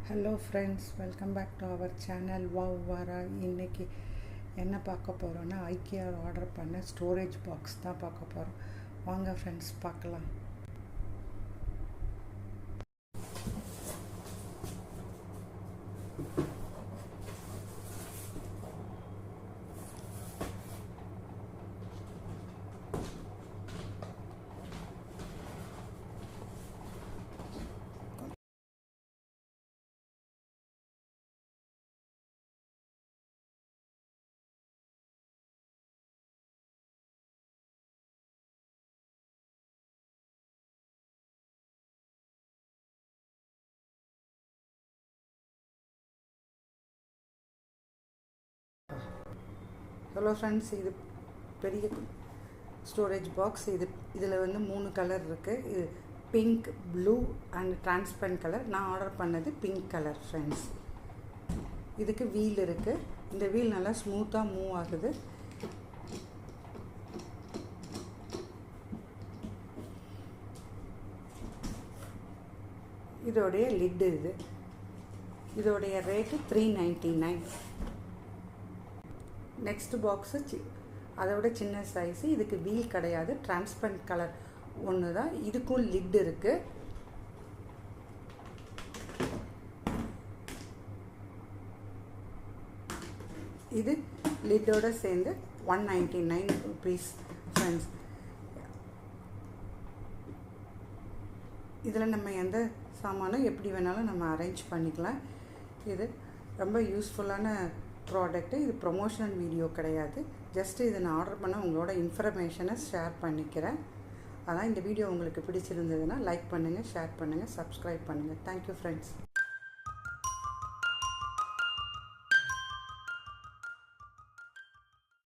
Hello friends, welcome back to our channel wow வாரா. இன்றைக்கி என்ன பார்க்க போகிறோன்னா, ஐக்கியாவில் ஆர்டர் பண்ண ஸ்டோரேஜ் பாக்ஸ் தான் பார்க்க போகிறோம். வாங்க ஃப்ரெண்ட்ஸ் பார்க்கலாம். ஹலோ ஃப்ரெண்ட்ஸ், இது பெரிய ஸ்டோரேஜ் பாக்ஸ். இதில் வந்து 3 கலர் இருக்குது. இது pink, blue and transparent colour. நான் ஆர்டர் பண்ணது பிங்க் கலர் ஃப்ரெண்ட்ஸ். இதுக்கு வீல் இருக்குது. இந்த வீல் நல்லா ஸ்மூத்தாக மூவ் ஆகுது. இதோடைய லிட்டு இதோடைய ரேட்டு $399. நெக்ஸ்ட் பாக்ஸு அதோட சின்ன சைஸு. இதுக்கு வீல் கிடையாது, டிரான்ஸ்பரண்ட் கலர் ஒன்று தான். இதுக்கும் லிட் இருக்குது. இது லிட்டோட சேர்ந்து $199 ஃப்ரெண்ட்ஸ். இதில் நம்ம எந்த சாமானும் எப்படி வேணாலும் நம்ம அரேஞ்ச் பண்ணிக்கலாம். இது ரொம்ப யூஸ்ஃபுல்லான ப்ராடக்ட்டு. இது ப்ரொமோஷனல் வீடியோ கிடையாது. ஜஸ்ட்டு இதை நான் ஆர்டர் பண்ண உங்களோட இன்ஃபர்மேஷனை ஷேர் பண்ணிக்கிறேன். அதான் இந்த வீடியோ உங்களுக்கு பிடிச்சிருந்ததுன்னா லைக் பண்ணுங்கள், ஷேர் பண்ணுங்கள், சப்ஸ்கிரைப் பண்ணுங்கள். Thank you friends.